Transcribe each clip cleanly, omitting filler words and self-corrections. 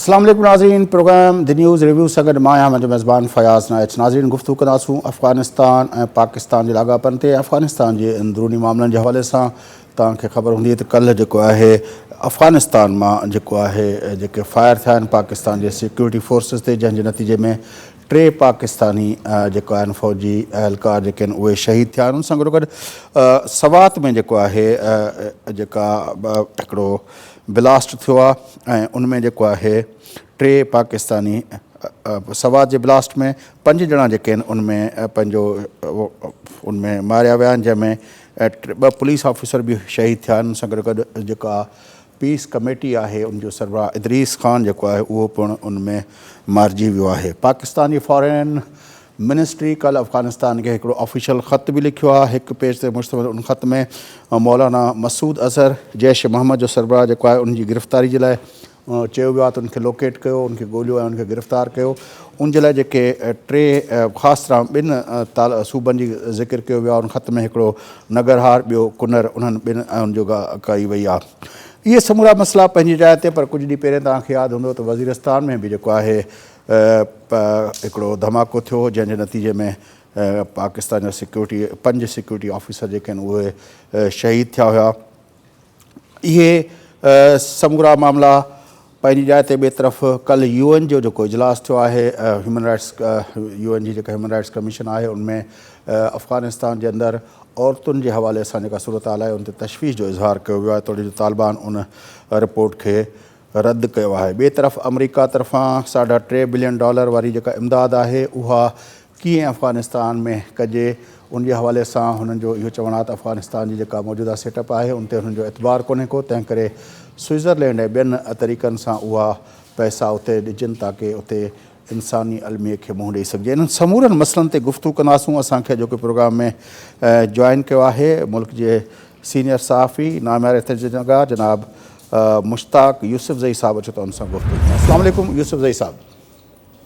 السلام علیکم ناظرین، پروگرام دی نیوز ریویو سگڈ ماں مجھے میزبان فیاض نائچ. ناظرین گفتگو کناسوں افغانستان پاکستان کے لاگاپن تے. افغانستان کے اندرونی معاملن کے حوالے سے تاکہ خبر ہوں تو کل جو ہے افغانستان میں جو ہے فائر تھا پاکستان کے سیکورٹی فورسز تے، جن کے نتیجے میں 3 پاکستانی جو فوجی اہلکار وہ شہید تھا. ان سے گڈو گڈ سوات میں جو ہے ایکڑو بلاسٹ تھوا، ان میں جو ہے 3 پاکستانی سوات کے بلاسٹ میں 5 جنا ان میں ان میں ماریا ویا، جن میں 2 پولیس آفیسر بھی شہید تھا. ان سے گڈو گڈ جو پیس کمیٹی ہے ان جو سربراہ ادریس خان جو ہے وہ ان میں مارجی ویو ہے. پاکستانی فارن منسٹری کل افغانستان کے ایکڑو آفیشل خط بھی لکھو ہے، 1 پیج سے مشتمل. ان خط میں مولانا مسعود اظہر جیش محمد جو سربراہ جو ہے ان کی گرفتاری کے لیے چیو ویا تو ان کے لوکیٹ کیو، ان کے گولیو ان کے گرفتار کیو. ان کے لیے جو 3 خاص طرح 2 صوبن کی ذکر کیو ویا. ان خط میں ایکڑو نگرہار بیو کنر انہن 2 ان جو کئی وئی ہے. یہ سمورا مسئلہ پنجی جائے تے، پر کچھ ڈی پہریں تاکہ یاد ہوں تو وزیرستان میں بھی جو ہے ایکڑو دھماکو تھو، جن کے نتیجے میں پاکستان سیکورٹی 5 سیکورٹی آفیسر جو وہ شہید تھا ہوا. یہ سمورا معاملہ پنجی جائے تے. بے طرف کل یو این جو اجلاس تھو ہے ہیومن رائٹس یو این جی جو ہیومن رائٹس کمیشن ہے، ان میں افغانستان کے اندر عورتن کے حوالے سے جو صورتحال ہے ان تے تشویش جو اظہار کیا ہوا ہے، تو جو طالبان ان رپورٹ کے رد کیا ہے. بے طرف امریکہ طرفاں $3.5 بلین والی جو امداد ہے وہ کیے افغانستان میں کجے، ان کے حوالے سے انہوں جو یہ چونات افغانستان کی جو موجودہ سیٹ اپ ہے ان تے انہوں جو اعتبار کونے کو، تنہیں کرے سوئٹزرلینڈ بین طریقن سے وہ پیسہ اتنے ڈجن تاکہ اتنے انسانی علمی کے منہ ڈی سکے. ان سمورن مسئلن تے گفتگو کناسوں. اساں کے جو کہ پروگرام میں جوائن کیا ہے ملک کے سینئر صحافی نامور تجربہ جناب مشتاق یوسف زئی صاحب. اچھا تو ان سے گفتگو. السلام علیکم یوسف زئی صاحب.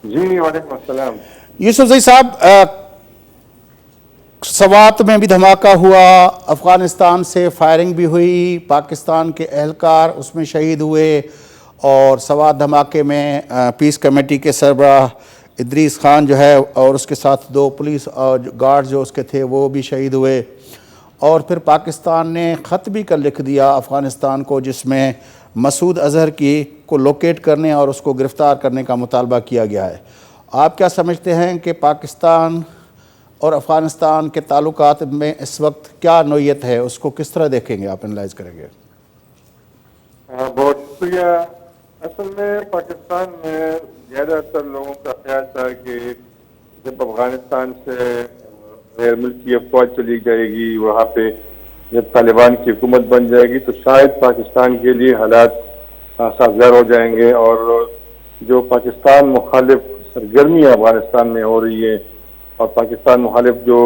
جی وعلیکم السلام. یوسف زئی صاحب، سوات میں بھی دھماکہ ہوا، افغانستان سے فائرنگ بھی ہوئی، پاکستان کے اہلکار اس میں شہید ہوئے، اور سوات دھماکے میں پیس کمیٹی کے سربراہ ادریس خان جو ہے اور اس کے ساتھ 2 پولیس گارڈ جو اس کے تھے وہ بھی شہید ہوئے. اور پھر پاکستان نے خط بھی کر لکھ دیا افغانستان کو، جس میں مسعود اظہر کو لوکیٹ کرنے اور اس کو گرفتار کرنے کا مطالبہ کیا گیا ہے. آپ کیا سمجھتے ہیں کہ پاکستان اور افغانستان کے تعلقات میں اس وقت کیا نوعیت ہے، اس کو کس طرح دیکھیں گے، آپ انالائز کریں گے؟ بہت شکریہ. اصل میں پاکستان میں زیادہ تر لوگوں کا خیال تھا کہ جب افغانستان سے غیر ملکی افواج چلی جائے گی، وہاں پہ جب طالبان کی حکومت بن جائے گی تو شاید پاکستان کے لیے حالات سازگار ہو جائیں گے، اور جو پاکستان مخالف سرگرمیاں افغانستان میں ہو رہی ہے اور پاکستان مخالف جو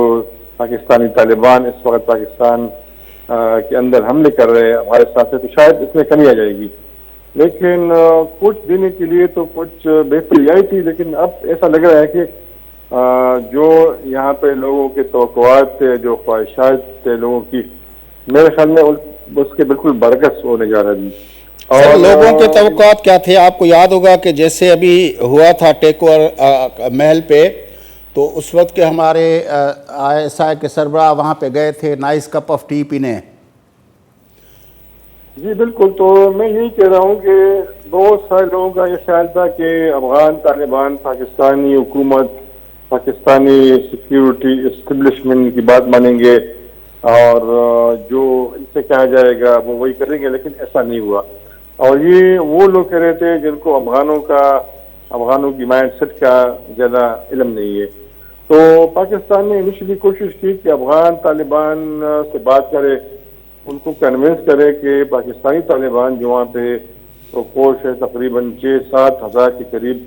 پاکستانی طالبان اس وقت پاکستان کے اندر حملے کر رہے ہیں ہمارے ساتھ، تو شاید اس میں کمی آ جائے گی. لیکن کچھ دینے کے لیے تو کچھ بہتری آئی تھی، لیکن اب ایسا لگ رہا ہے کہ جو یہاں پہ لوگوں کے توقعات تھے، جو خواہشات تھے لوگوں کی، میرے خیال میں اس کے بالکل برعکس ہونے جا رہا ہے. اور لوگوں کے توقعات کیا تھے؟ آپ کو یاد ہوگا کہ جیسے ابھی ہوا تھا ٹیک اوور محل پہ، تو اس وقت کے ہمارے ISI کے سربراہ وہاں پہ گئے تھے نائس کپ آف ٹی پینے. جی بالکل. تو میں یہی کہہ رہا ہوں کہ بہت سارے لوگوں کا یہ خیال تھا کہ افغان طالبان پاکستانی حکومت، پاکستانی سیکیورٹی اسٹیبلشمنٹ کی بات مانیں گے اور جو ان سے کہا جائے گا وہ وہی کریں گے، لیکن ایسا نہیں ہوا. اور یہ وہ لوگ کہہ رہے تھے جن کو افغانوں کی مائنڈ سیٹ کا زیادہ علم نہیں ہے. تو پاکستان نے انیشلی کوشش کی کہ افغان طالبان سے بات کرے، ان کو کنونس کرے کہ پاکستانی طالبان جو وہاں پہ فوج ہے تقریباً 6-7 ہزار کے قریب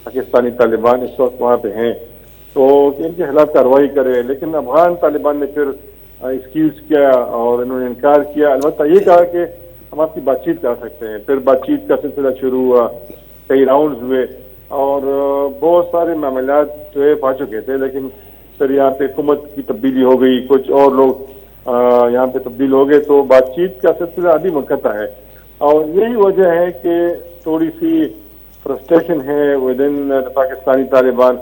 پاکستانی طالبان اس وقت وہاں پہ ہیں، تو ان کے خلاف کارروائی کرے. لیکن افغان طالبان نے پھر ایکسکیوز کیا اور انہوں نے انکار کیا. البتہ یہ کہا کہ ہم آپ کی بات چیت کر سکتے ہیں. پھر بات چیت کا سلسلہ شروع ہوا، کئی راؤنڈز ہوئے اور بہت سارے معاملات طے پا چکے تھے، لیکن پھر یہاں پہ حکومت کی تبدیلی ہو گئی، کچھ اور لوگ یہاں پہ تبدیل ہو گئے، تو بات چیت کا سلسلہ ابھی منقطع ہے. اور یہی وجہ ہے کہ تھوڑی سی فرسٹریشن ہے ود ان پاکستانی طالبان،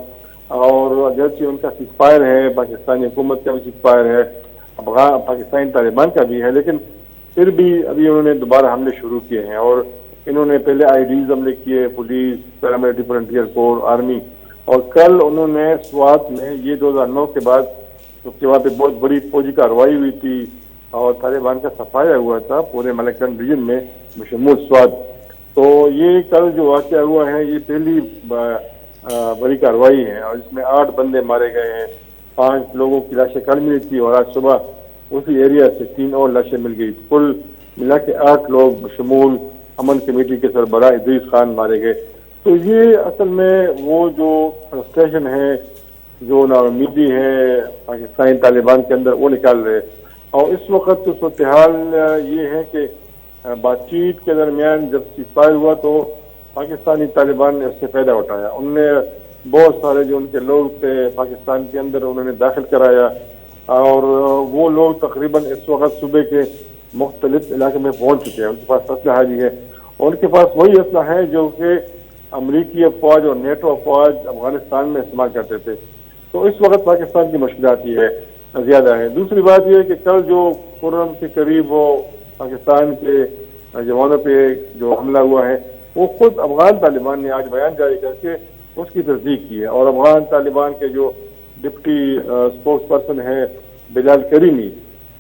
اور اگرچہ ان کا سیز فائر ہے، پاکستانی حکومت کا بھی سیز فائر ہے، افغان پاکستانی طالبان کا بھی ہے، لیکن پھر بھی ابھی انہوں نے دوبارہ حملے شروع کیے ہیں، اور انہوں نے پہلے آئی ڈیز حملے کیے، police, paramilitary frontier force, army, اور کل انہوں نے سوات میں، یہ 2009 کے بعد، کیونکہ وہاں پہ بہت بڑی فوجی کارروائی ہوئی تھی اور طالبان کا صفایا ہوا تھا پورے ملکن ریجن میں بشمول سوات، تو یہ کل جو واقعہ ہوا ہے یہ پہلی بڑی کارروائی ہے، اور اس میں 8 بندے مارے گئے ہیں، 5 لوگوں کی لاشیں کل ملی تھی، اور آج صبح اسی ایریا سے 3 اور لاشیں مل گئی، کل ملا کے 8 لوگ بشمول امن کمیٹی کے سربراہ ادریس خان مارے گئے۔ تو یہ اصل میں وہ جو فرسٹریشن ہے، جو ناامیدی ہے پاکستانی طالبان کے اندر، وہ نکال رہے، اور اس وقت صورتحال یہ ہے کہ بات چیت کے درمیان جب سیز فائر ہوا تو پاکستانی طالبان نے اس سے فائدہ اٹھایا، انہوں نے بہت سارے جو ان کے لوگ تھے پاکستان کے اندر انہوں نے داخل کرایا، اور وہ لوگ تقریباً اس وقت صوبے کے مختلف علاقے میں پہنچ چکے ہیں، ان کے پاس اسلحہ بھی ہے، اور ان کے پاس وہی اسلحہ ہے جو کہ امریکی افواج اور نیٹو افواج افغانستان میں استعمال کرتے تھے، تو اس وقت پاکستان کی مشکلات یہ ہے زیادہ ہے۔ دوسری بات یہ ہے کہ کل جو کرم کے قریب وہ پاکستان کے جوانوں پہ جو حملہ ہوا ہے، وہ خود افغان طالبان نے آج بیان جاری کر کے اس کی تصدیق کی ہے، اور افغان طالبان کے جو ڈپٹی اسپوکس پرسن ہے بلال کریمی،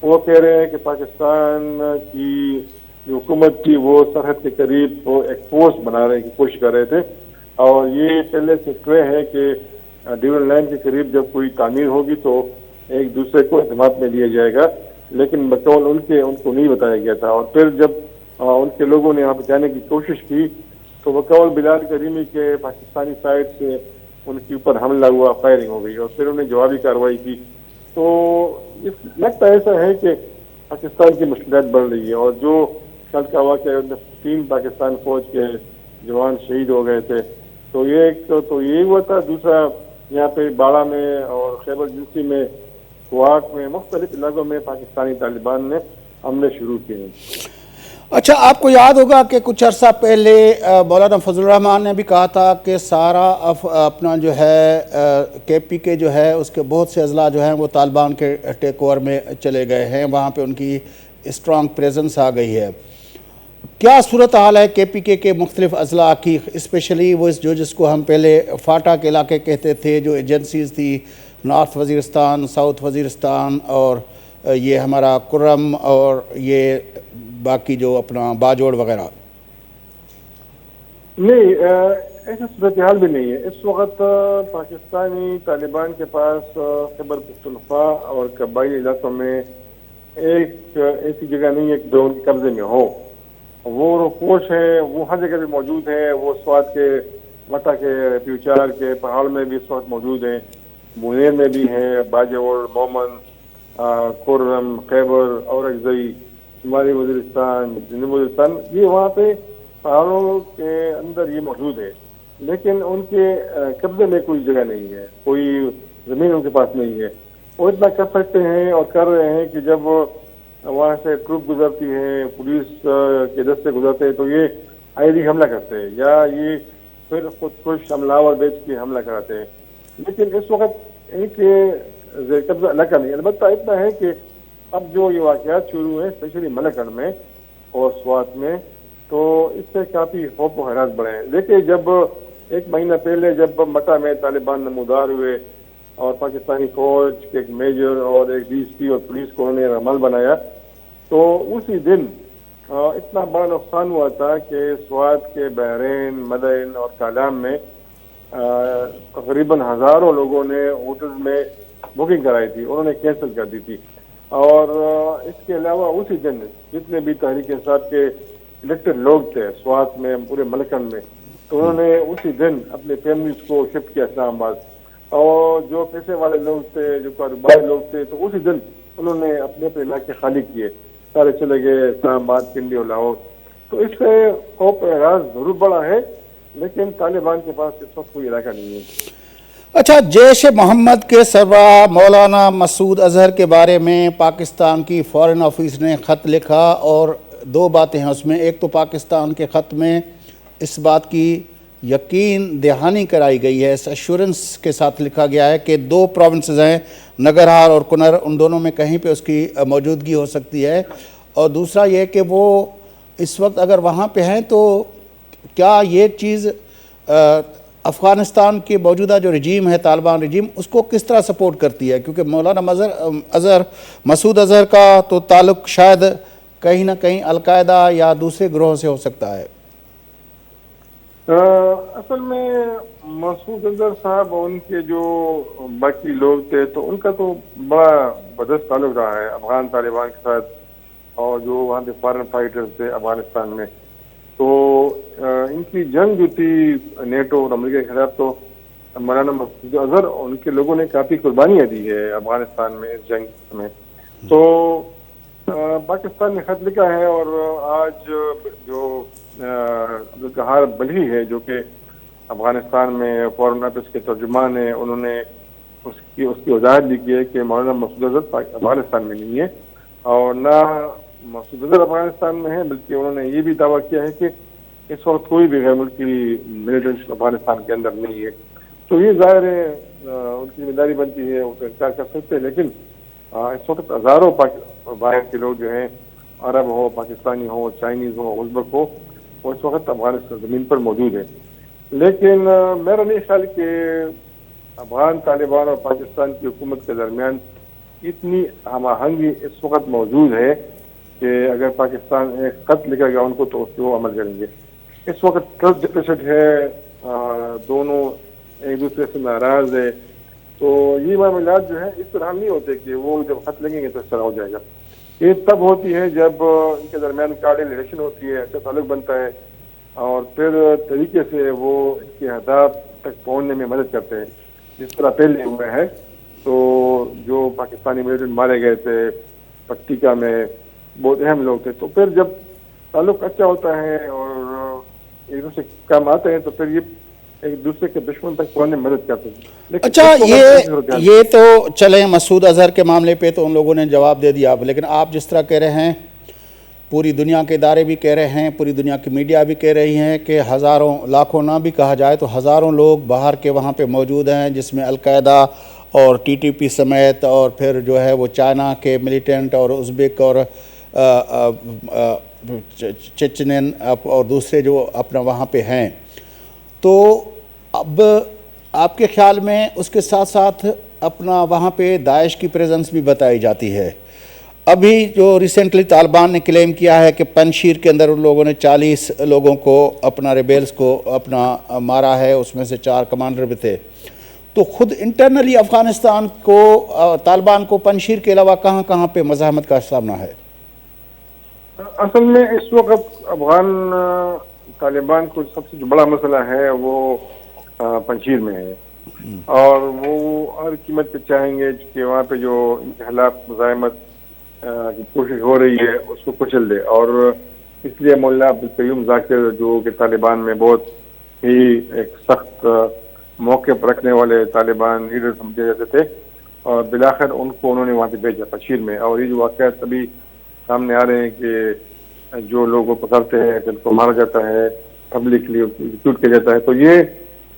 وہ کہہ رہے ہیں کہ پاکستان کی جو حکومت تھی وہ سرحد کے قریب وہ ایک پوسٹ بنانے کی کوشش کر رہے تھے، اور یہ پہلے سے طے ہے کہ ڈیورن لائن کے قریب جب کوئی تعمیر ہوگی تو ایک دوسرے کو اعتماد میں لیا جائے گا، لیکن بطول ان کو نہیں بتایا گیا تھا، اور پھر جب ان کے لوگوں نے یہاں پہ جانے کی کوشش کی تو بقول بلال کریمی کے پاکستانی سائڈ سے ان کے اوپر حملہ ہوا، فائرنگ ہو گئی، اور پھر انہیں جوابی کارروائی کی، تو لگتا ایسا ہے کہ پاکستان کی مشکلات بڑھ رہی ہے، اور جو کل کا واقعہ 3 پاکستان فوج کے جوان شہید ہو گئے تھے، تو یہ ایک تو یہ ہوا تھا، دوسرا یہاں پہ باڑہ میں اور خیبر جنسی میں، کوات میں، مختلف علاقوں میں پاکستانی طالبان نے حملے شروع کیے ہیں۔ اچھا، آپ کو یاد ہوگا کہ کچھ عرصہ پہلے مولانا فضل الرحمان نے بھی کہا تھا کہ سارا اپنا جو ہے کے پی کے جو ہے اس کے بہت سے اضلاع جو ہیں وہ طالبان کے ٹیک اوور میں چلے گئے ہیں، وہاں پہ ان کی اسٹرانگ پریزنس آ گئی ہے۔ کیا صورتحال ہے کے پی کے مختلف اضلاع کی، اسپیشلی وہ جس کو ہم پہلے فاٹا کے علاقے کہتے تھے، جو ایجنسیز تھی، نارتھ وزیرستان، ساؤتھ وزیرستان، اور یہ ہمارا کرم، اور یہ باقی جو اپنا باجوڑ وغیرہ؟ نہیں، ایسا صورتحال بھی نہیں ہے اس وقت۔ پاکستانی طالبان کے پاس خیبر پختونخوا اور قبائلی علاقوں میں ایک ایسی جگہ نہیں ہے کہ جو ان کے قبضے میں ہو، وہ فوج ہے، وہ ہر جگہ پہ موجود ہے، وہ سوات کے مٹا کے پیوچار کے پہاڑ میں بھی اس وقت موجود ہیں، بنیر میں بھی ہے، باجوڑ، مومن، کورم، خیبر، اورکزئی، شمالی وزیرستان، جنوبی وزیرستان، یہ وہاں پہ پہاڑوں کے اندر یہ موجود ہے، لیکن ان کے قبضے میں کوئی جگہ نہیں ہے، کوئی زمین ان کے پاس نہیں ہے۔ وہ اتنا کر سکتے ہیں اور کر رہے ہیں کہ جب وہاں سے ٹروپ گزرتی ہے، پولیس کے دستے گزرتے ہیں، تو یہ آئی ڈی حملہ کرتے ہیں، یا یہ پھر خود کش حملہ اور بیچ کے حملہ کراتے ہیں، لیکن اس وقت ان کے زیر قبضہ علاقہ نہیں۔ البتہ اتنا ہے کہ اب جو یہ واقعات شروع ہوئے اسپیشلی ملکن میں اور سوات میں، تو اس سے کافی خوف و حیرت بڑھے ہیں۔ دیکھیں، جب 1 مہینہ پہلے جب مٹا میں طالبان نمودار ہوئے اور پاکستانی فوج کے ایک میجر اور ایک ڈی ایس پی اور پولیس کو انہوں نے عمل بنایا، تو اسی دن اتنا بڑا نقصان ہوا تھا کہ سوات کے بحرین، مدین اور کالام میں تقریباً ہزاروں لوگوں نے ہوٹل میں بکنگ کرائی تھی، انہوں نے کینسل کر دی تھی، اور اس کے علاوہ اسی دن جتنے بھی تحریک انصاف کے الیکٹڈ لوگ تھے سوات میں، پورے ملکن میں، تو انہوں نے اسی دن اپنے فیملیز کو شفٹ کیا اسلام آباد، اور جو پیسے والے لوگ تھے، جو کاروباری لوگ تھے، تو اسی دن انہوں نے اپنے علاقے خالی کیے، سارے چلے گئے اسلام آباد، پنڈی اور لاہور۔ تو اس سے خوف اعراض ضرور بڑا ہے، لیکن طالبان کے پاس اس وقت کوئی علاقہ نہیں ہے۔ اچھا، جیش محمد کے سربراہ مولانا مسعود اظہر کے بارے میں پاکستان کی فارن آفس نے خط لکھا، اور 2 باتیں ہیں اس میں۔ ایک تو پاکستان کے خط میں اس بات کی یقین دہانی کرائی گئی ہے، اس ایشورنس کے ساتھ لکھا گیا ہے کہ 2 پروونسز ہیں نگرہار اور کنر، ان دونوں میں کہیں پہ اس کی موجودگی ہو سکتی ہے، اور دوسرا یہ کہ وہ اس وقت اگر وہاں پہ ہیں تو کیا یہ چیز افغانستان کے موجودہ جو رجیم ہے، طالبان رجیم، اس کو کس طرح سپورٹ کرتی ہے؟ کیونکہ مولانا مسعود اظہر کا تو تعلق شاید کہیں نہ کہیں القاعدہ یا دوسرے گروہوں سے ہو سکتا ہے۔ اصل میں مسعود اظہر صاحب اور ان کے جو باقی لوگ تھے تو ان کا تو بڑا زبردست تعلق رہا ہے افغان طالبان کے ساتھ، اور جو وہاں پہ فارن فائٹرز تھے افغانستان میں، تو ان کی جنگ جو تھی نیٹو اور امریکہ کے خلاف، تو مولانا مسعود اظہر اور ان کے لوگوں نے کافی قربانیاں دی ہے افغانستان میں اس جنگ میں۔ تو پاکستان نے خط لکھا ہے، اور آج جو عبدالقہار بلخی ہے جو کہ افغانستان میں فورن آفس کے ترجمان ہیں، انہوں نے اس کی وضاحت بھی کی ہے کہ مولانا مسعود اظہر افغانستان میں نہیں ہے، اور نہ مسعود اظہر افغانستان میں ہے، بلکہ انہوں نے یہ بھی دعویٰ کیا ہے کہ اس وقت کوئی بھی غیر ملکی ملیٹنٹ افغانستان کے اندر نہیں ہے۔ تو یہ ظاہر ہے ان کی ذمہ داری بنتی ہے، وہ تو انکار کر سکتے ہیں، لیکن اس وقت ہزاروں باہر کے لوگ جو ہیں، عرب ہو، پاکستانی ہو، چائنیز ہو، ازبک ہو، وہ اس وقت افغانستان زمین پر موجود ہے۔ لیکن میرا نہیں خیال کہ افغان طالبان اور پاکستان کی حکومت کے درمیان اتنی ہم آہنگی اس وقت موجود ہے کہ اگر پاکستان ایک خط لکھے گا ان کو تو اس پہ وہ عمل کریں گے۔ اس وقت ٹرسٹ ڈیفیسٹ ہے، دونوں ایک دوسرے سے ناراض ہے، تو یہ معاملات جو ہیں اس طرح نہیں ہوتے کہ وہ جب خط لگیں گے تو اس طرح ہو جائے گا۔ یہ تب ہوتی ہے جب ان کے درمیان کوآرڈینیشن ہوتی ہے، اچھا تعلق بنتا ہے، اور پھر طریقے سے وہ ان کے اہداف تک پہنچنے میں مدد کرتے ہیں، جس طرح پہلے ہوا ہے۔ تو جو پاکستانی ملیٹنٹ مارے گئے تھے پکتیکا میں، بہت اہم لوگ تھے، تو پھر جب تعلق اچھا ہوتا ہے اور ایک دوسرے کام آتے ہیں تو پھر یہ ایک دوسرے کے دشمن تک پہنچنے میں مدد کرتے ہیں۔ اچھا، یہ تو چلیں مسعود اظہر کے معاملے پہ تو ان لوگوں نے جواب دے دیا، لیکن آپ جس طرح کہہ رہے ہیں، پوری دنیا کے ادارے بھی کہہ رہے ہیں، پوری دنیا کی میڈیا بھی کہہ رہی ہیں کہ ہزاروں، لاکھوں نہ بھی کہا جائے تو ہزاروں لوگ باہر کے وہاں پہ موجود ہیں، جس میں القاعدہ اور ٹی ٹی پی سمیت، اور پھر جو ہے وہ چائنا کے ملیٹنٹ اور ازبک اور چچنین اور دوسرے جو اپنا وہاں پہ ہیں۔ تو اب آپ کے خیال میں اس کے ساتھ ساتھ اپنا وہاں پہ داعش کی پریزنس بھی بتائی جاتی ہے۔ ابھی جو ریسنٹلی طالبان نے کلیم کیا ہے کہ پنشیر کے اندر ان لوگوں نے 40 لوگوں کو، اپنا ریبیلز کو اپنا مارا ہے، اس میں سے 4 کمانڈر بھی تھے۔ تو خود انٹرنلی افغانستان کو، طالبان کو پنشیر کے علاوہ کہاں کہاں پہ مزاحمت کا سامنا ہے؟ اصل میں اس وقت افغان طالبان کو سب سے جو بڑا مسئلہ ہے وہ پنشیر میں ہے، اور وہ ہر قیمت پہ چاہیں گے کہ وہاں پہ جو ان کے خلاف مزاحمت کی کوشش ہو رہی ہے اس کو کچل دے، اور اس لیے مولانا عبدالقیوم ذاکر جو کہ طالبان میں بہت ہی ایک سخت موقع پر رکھنے والے طالبان لیڈر سمجھے جاتے تھے، اور بالآخر ان کو انہوں نے وہاں پہ بھیجا پنشیر میں۔ اور یہ جو واقعات ابھی سامنے آ رہے ہیں کہ جو لوگ وہ پکڑتے ہیں، جن کو مارا جاتا ہے، پبلکلی ایگزیکیوٹ کیا جاتا ہے، تو یہ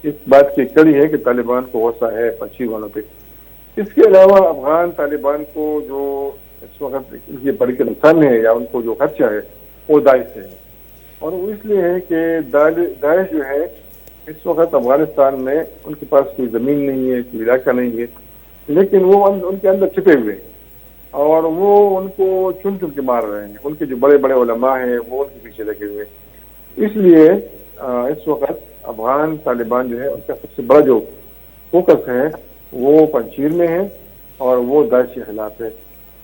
اس بات کی کڑی ہے کہ طالبان کو غصہ ہے پنشیر والوں پہ۔ اس کے علاوہ افغان طالبان کو جو اس وقت ان کی بڑی کے نقصان ہے یا ان کو جو خدشہ ہے وہ داعش سے ہے، اور وہ اس لیے ہے کہ داعش جو ہے اس وقت افغانستان میں ان کے پاس کوئی زمین نہیں ہے، کوئی علاقہ نہیں ہے، لیکن وہ ان کے اندر چھپے ہوئے ہیں، اور وہ ان کو چن چن کے مار رہے ہیں۔ ان کے جو بڑے بڑے علماء ہیں وہ ان کے پیچھے لگے ہوئے ہیں۔ اس لیے اس وقت افغان طالبان جو ہے ان کا سب سے بڑا جو فوکس ہے وہ پنشیر میں ہے، اور وہ داعش کے خلاف ہے۔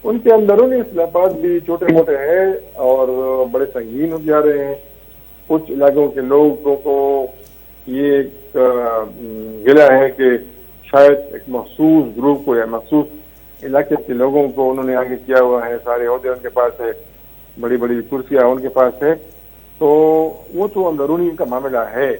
ان کے اندرونی اختلافات بھی چھوٹے موٹے ہیں اور بڑے سنگین ہو جا رہے ہیں۔ کچھ علاقوں کے لوگوں کو یہ ایک گلہ ہے کہ شاید ایک مخصوص گروپ کو یا مخصوص علاقے کے لوگوں کو انہوں نے آگے کیا ہوا ہے، سارے عہدے ان کے پاس ہے، بڑی بڑی کرسیاں ان کے پاس ہے، تو وہ تو اندرونی کا معاملہ ہے۔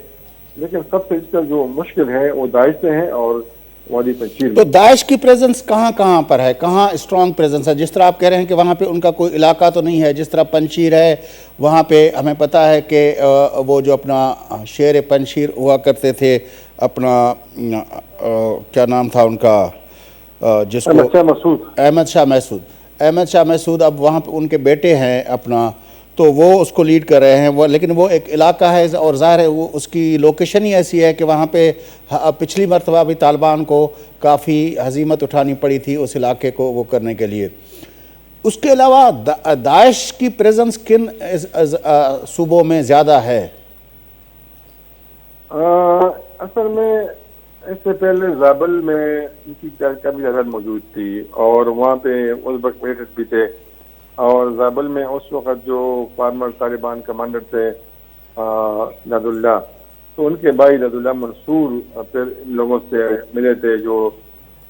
لیکن سب سے اس کا جو مشکل ہے وہ داعش سے ہے، اور وادی پنجشیر تو میں. داعش کی پریزنس کہاں کہاں پر ہے, کہاں اسٹرانگ پریزنس ہے؟ جس طرح آپ کہہ رہے ہیں کہ وہاں پہ ان کا کوئی علاقہ تو نہیں ہے, جس طرح پنجشیر ہے وہاں پہ ہمیں پتہ ہے کہ وہ جو اپنا شیر پنجشیر ہوا کرتے تھے, اپنا کیا نام تھا ان کا, جس کو احمد شاہ مسعود. احمد شاہ محسود اب وہاں پہ ان کے بیٹے ہیں اپنا, تو وہ اس کو لیڈ کر رہے ہیں. وہ لیکن وہ ایک علاقہ ہے اور ظاہر ہے وہ اس کی لوکیشن ہی ایسی ہے کہ وہاں پہ پچھلی مرتبہ بھی طالبان کو کافی ہزیمت اٹھانی پڑی تھی اس علاقے کو وہ کرنے کے لیے. اس کے علاوہ داعش کی پریزنس کن صوبوں میں زیادہ ہے؟ اصل میں اس سے پہلے زابل میں ان کی کافی تعداد موجود تھی اور وہاں پہ ازبک ملیٹنٹ بھی تھے, اور زابل میں اس وقت جو فارمر طالبان کمانڈر تھے ناد اللہ, تو ان کے بھائی ناد اللہ منصور پھر ان لوگوں سے ملے تھے جو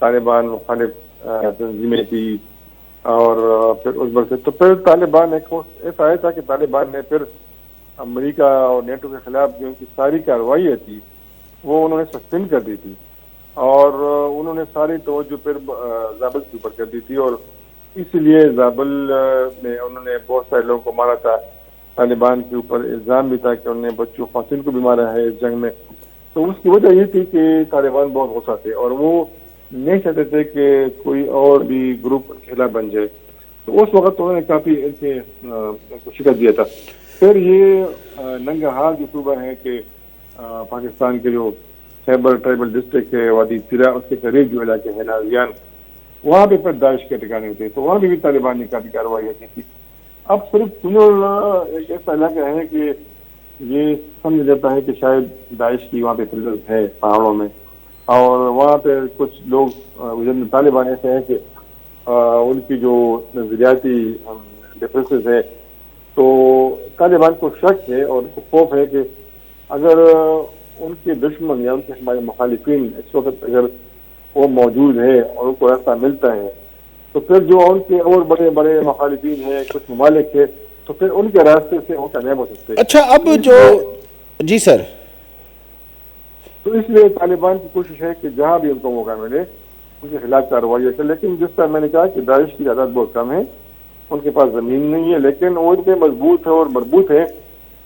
طالبان مخالف تنظیمیں تھی, اور پھر ازبک سے. تو پھر طالبان ایسا آیا تھا کہ طالبان نے پھر امریکہ اور نیٹو کے خلاف جو ان کی ساری کارروائیاں تھی وہ انہوں نے سسپینڈ کر دی تھی, اور انہوں نے ساری توجہ پھر زابل کے اوپر کر دی تھی, اور اسی لیے زابل میں انہوں نے بہت سارے لوگوں کو مارا تھا. طالبان کے اوپر الزام بھی تھا کہ انہوں نے بچوں خواتین کو بھی مارا ہے اس جنگ میں. تو اس کی وجہ یہ تھی کہ طالبان بہت غصہ تھے اور وہ نہیں چاہتے تھے کہ کوئی اور بھی گروپ خلاف بن جائے. تو اس وقت انہوں نے کافی ان کو شکست دیا تھا. پھر یہ ننگرہار جو صوبہ ہے کہ پاکستان کے جو خیبر ٹرائبل ڈسٹرکٹ ہے وادی سرا, اس کے قریب جو علاقے ہیں نازیان, وہاں پہ پھر داعش کے ٹھکانے ہوتے ہیں, تو وہاں بھی طالبان نے کافی کارروائی کی تھی. اب صرف سنور ایک ایسا علاقہ ہے کہ یہ سمجھ جاتا ہے کہ شاید داعش کی وہاں پہ پریزنس ہے پہاڑوں میں, اور وہاں پہ کچھ لوگ طالبان ایسے ہیں کہ ان کی جو نظریاتی ڈفرینسز ہے, تو طالبان کو شک ہے اور خوف ہے کہ اگر ان کے دشمن یا ان کے ہمارے مخالفین اس وقت اگر وہ موجود ہے اور ان کو راستہ ملتا ہے, تو پھر جو ان کے اور بڑے بڑے مخالفین ہیں کچھ ممالک ہے, تو پھر ان کے راستے سے وہ کامیاب ہو سکتے ہیں. اچھا, اب جو جی سر, تو اس لیے طالبان کی کوشش ہے کہ جہاں بھی ان کو موقع ملے ان کے خلاف کارروائی کرے. لیکن جس طرح میں نے کہا کہ داعش کی تعداد بہت کم ہے, ان کے پاس زمین نہیں ہے, لیکن وہ اتنے مضبوط ہے اور مربوط ہے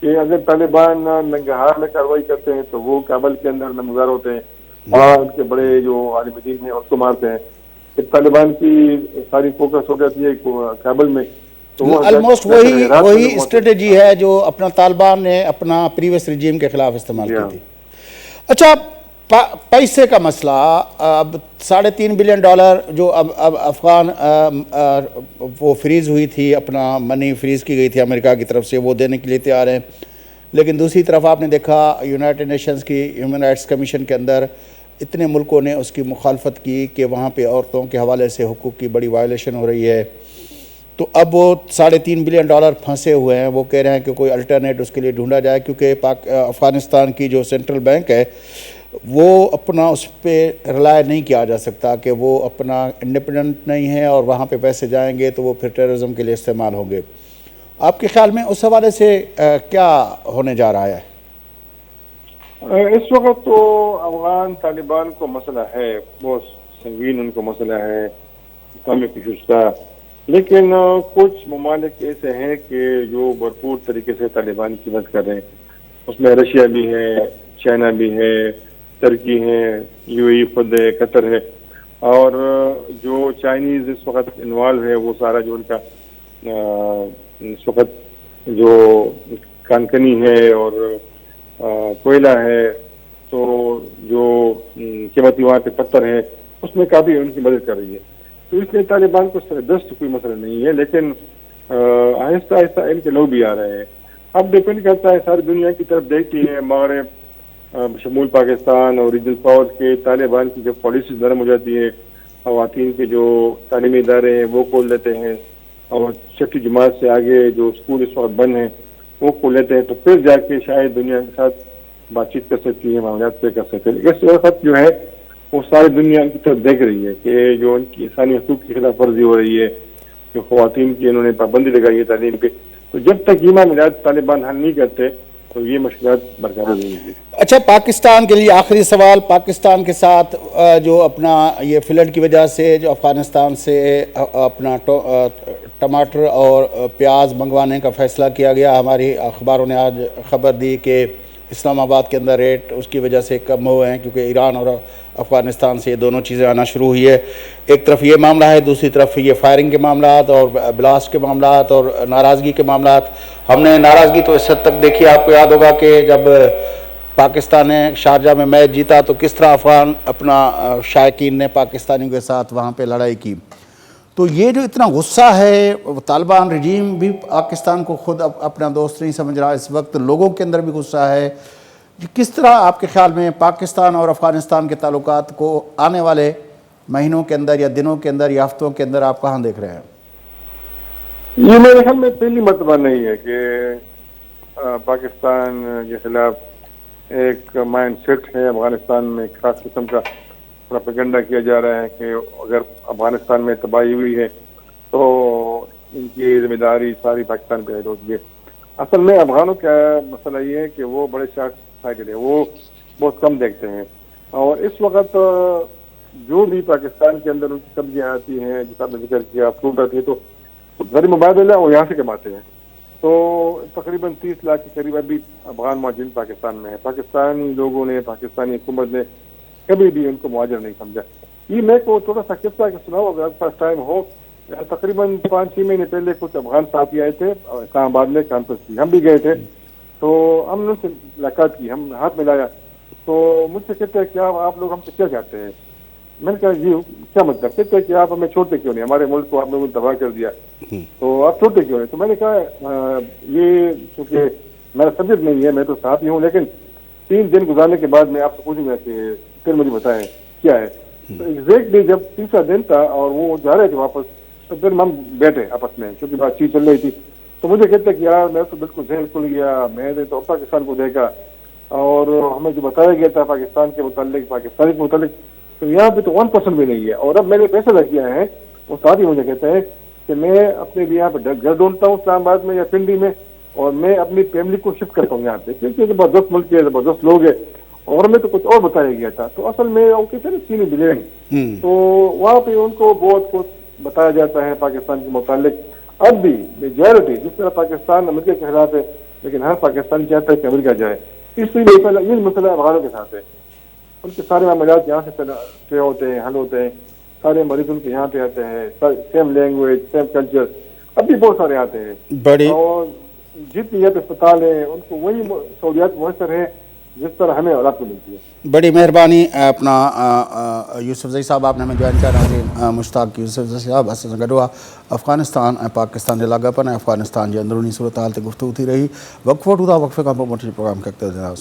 کہ اگر طالبان ننگرہار میں کارروائی کرتے ہیں تو وہ کابل کے اندر نمودار ہوتے ہیں, وہاں ان کے بڑے جو عالم دین ہیں اس کو مارتے ہیں. کہ طالبان کی ساری فوکس ہو جاتی ہے کابل میں, تو وہ آلموسٹ وہی اسٹریٹجی ہے جو اپنا طالبان نے اپنا پریویس رجیم کے خلاف استعمال کی تھی. اچھا, پیسے کا مسئلہ, اب $3.5 بلین جو اب افغان وہ فریز ہوئی تھی, اپنا منی فریز کی گئی تھی امریکہ کی طرف سے, وہ دینے کے لیے تیار ہیں. لیکن دوسری طرف آپ نے دیکھا یونائٹڈ نیشنز کی ہیومن رائٹس کمیشن کے اندر اتنے ملکوں نے اس کی مخالفت کی کہ وہاں پہ عورتوں کے حوالے سے حقوق کی بڑی وائلیشن ہو رہی ہے. تو اب وہ $3.5 بلین پھنسے ہوئے ہیں. وہ کہہ رہے ہیں کہ کوئی الٹرنیٹ اس کے لیے ڈھونڈا جائے, کیونکہ افغانستان کی جو سینٹرل بینک ہے وہ اپنا اس پہ رلائے نہیں کیا جا سکتا کہ وہ اپنا انڈیپینڈنٹ نہیں ہے, اور وہاں پہ پیسے جائیں گے تو وہ پھر ٹیررزم کے لیے استعمال ہوں گے. آپ کے خیال میں اس حوالے سے کیا ہونے جا رہا ہے؟ اس وقت تو افغان طالبان کو مسئلہ ہے, بہت سنگین ان کو مسئلہ ہے اقوامی خصوص کا, لیکن کچھ ممالک ایسے ہیں کہ جو بھرپور طریقے سے طالبان کی مدد کر رہے ہیں. اس میں رشیا بھی ہے, چائنا بھی ہے, ترکی ہے, یو اے ای خود ہے, قطر ہے, اور جو چائنیز اس وقت انوالو ہے وہ سارا جو ان کا اس وقت جو کانکنی ہے اور کوئلہ ہے, تو جو قیمتی وہاں پہ پتھر ہے اس میں کافی ان کی مدد کر رہی ہے. تو اس لیے طالبان کو دست کوئی مسئلہ نہیں ہے, لیکن آہستہ آہستہ ان کے لوگ بھی آ رہے ہیں. اب ڈپینڈ کرتا ہے, ساری دنیا کی طرف دیکھتی ہے مغرب شمول پاکستان اور ریجنل پاور کے طالبان کی جب پالیسیز نرم ہو جاتی ہے, خواتین کے جو تعلیمی ادارے ہیں وہ کھول لیتے ہیں, اور چھٹی جماعت سے آگے جو اسکول اس وقت بند ہیں وہ کھول لیتے ہیں, تو پھر جا کے شاید دنیا کے ساتھ بات چیت کر سکتی ہے, معاملات طے کر سکتے ہیں. اس وقت جو ہے وہ ساری دنیا کی طرف دیکھ رہی ہے کہ جو ان کی انسانی حقوق کی خلاف ورزی ہو رہی ہے, جو خواتین کی انہوں نے پابندی لگائی ہے تعلیم پہ, تو جب تک یہ معاملات طالبان حل نہیں کرتے تو یہ مشکلات برقرار رہیں گی. اچھا، پاکستان کے لیے آخری سوال، پاکستان کے ساتھ جو اپنا یہ فلڈ کی وجہ سے جو افغانستان سے اپنا ٹماٹر اور پیاز منگوانے کا فیصلہ کیا گیا، ہماری اخباروں نے آج خبر دی کہ اسلام آباد کے اندر ریٹ اس کی وجہ سے کم ہوئے ہیں کیونکہ ایران اور افغانستان سے یہ دونوں چیزیں آنا شروع ہوئی ہے. ایک طرف یہ معاملہ ہے، دوسری طرف یہ فائرنگ کے معاملات اور بلاسٹ کے معاملات اور ناراضگی کے معاملات. ہم نے ناراضگی تو اس حد تک دیکھی، آپ کو یاد ہوگا کہ جب پاکستان نے شارجہ میں میچ جیتا تو کس طرح افغان اپنا شائقین نے پاکستانیوں کے ساتھ وہاں پہ لڑائی کی. تو یہ جو اتنا غصہ ہے، طالبان رجیم بھی پاکستان کو خود اپنا دوست نہیں سمجھ رہا اس وقت، لوگوں کے اندر بھی غصہ ہے. کس طرح آپ کے خیال میں پاکستان اور افغانستان کے تعلقات کو آنے والے مہینوں کے اندر یا دنوں کے اندر یا ہفتوں کے اندر آپ کہاں دیکھ رہے ہیں؟ یہ میرے خیال میں پہلی مرتبہ نہیں ہے کہ پاکستان کے خلاف ایک مائنڈ سیٹ ہے افغانستان میں، ایک خاص قسم کا پروپیگنڈا کیا جا رہا ہے کہ اگر افغانستان میں تباہی ہوئی ہے تو ان کی ذمہ داری ساری پاکستان پہ عائد ہوتی ہے. اصل میں افغانوں کا مسئلہ یہ ہے کہ وہ بڑے شارٹ سائٹڈ ہے، وہ بہت کم دیکھتے ہیں. اور اس وقت جو بھی پاکستان کے اندر ان کی سبزیاں آتی ہیں، جس آپ نے ذکر کیا، فروٹ آتی ہے، تو زر مبادلہ وہ یہاں سے کماتے ہیں. تو تقریباً 30 لاکھ کے قریب ابھی افغان مہاجرین پاکستان میں ہیں. پاکستانی لوگوں نے، پاکستانی حکومت نے کبھی بھی ان کو مہاجر نہیں سمجھا. یہ میں کو تھوڑا سا قصہ سناؤ اگر فرسٹ ٹائم ہو. تقریباً 5-6 مہینے پہلے کچھ افغان ساتھی آئے تھے اسلام آباد میں کانفرنس کی، ہم بھی گئے تھے. تو ہم نے ان سے ملاقات کی، ہم ہاتھ ملایا تو مجھ سے کہتے ہیں کہ آپ لوگ ہم سے کیا چاہتے ہیں. میں نے کہا جی کیا مطلب؟ کہتے ہیں کہ آپ ہمیں چھوڑتے کیوں نہیں، ہمارے ملک کو آپ نے تباہ کر دیا تو آپ چھوڑتے کیوں نہیں. تو میں نے کہا یہ چونکہ میرا سبجیکٹ نہیں ہے، میں تو صحافی ہوں، لیکن 3 دن گزارنے کے بعد میں آپ سے پوچھوں گا کہ پھر مجھے بتائیں کیا ہے. تو ایگزیکٹلی جب تیسرا دن تھا اور وہ جا رہے تھے واپس، تو پھر ہم بیٹھے آپس میں کیونکہ بات چیت چل رہی تھی. تو مجھے کہتے کہ یار میں تو بالکل ذہن کھل گیا، میں نے تو پاکستان کو دیکھا اور ہمیں جو بتایا گیا تھا پاکستان کے متعلق، پاکستانی کے متعلق، تو یہاں پہ تو 1% بھی نہیں ہے. اور اب میں نے فیصلہ کیا ہے، وہ ساتھ ہی مجھے کہتے ہیں کہ میں اپنے لیے یہاں پہ گھر ڈھونڈتا ہوں اسلام آباد میں یا پنڈی میں، اور میں اپنی فیملی کو شفٹ کرتا ہوں یہاں پہ، کیونکہ زبردست ملک ہے، زبردست لوگ ہیں. اور میں تو کچھ اور بتایا گیا تھا. تو اصل میں وہ کہتے ہیں نا چینی بلین، تو وہاں پہ ان کو بہت کچھ بتایا جاتا ہے پاکستان کے متعلق. اب بھی میجورٹی جس طرح پاکستان امریکہ کے خلاف ہے، لیکن ہر پاکستانی چاہتا ہے کہ امریکہ جائے. اس لیے یہ مسئلہ افغانوں کے ساتھ ہے. ان کے سارے معاملات یہاں سے طے ہوتے ہیں، حل ہوتے ہیں. سارے مریض ان کے یہاں پہ آتے ہیں، سیم لینگویج، سیم کلچر. اب بھی بہت سارے آتے ہیں اور جتنی یہاں پہ اسپتال ہیں ان کو وہی سہولیات میسر ہیں جس طرح ہمیں اور آپ کو ملتی ہے. بڑی مہربانی. اپنا یوسف زئی صاحب آپ نے ہمیں جوائن کیا. مشتاق یوسف زئی صاحب اساں گڈوا افغانستان پاکستان کے لاگاپن افغانستان کی اندرونی صورتحال تے گفتگو تھی رہی. وقفو ٹودا وقفے کا پروگرام کرتے ہیں.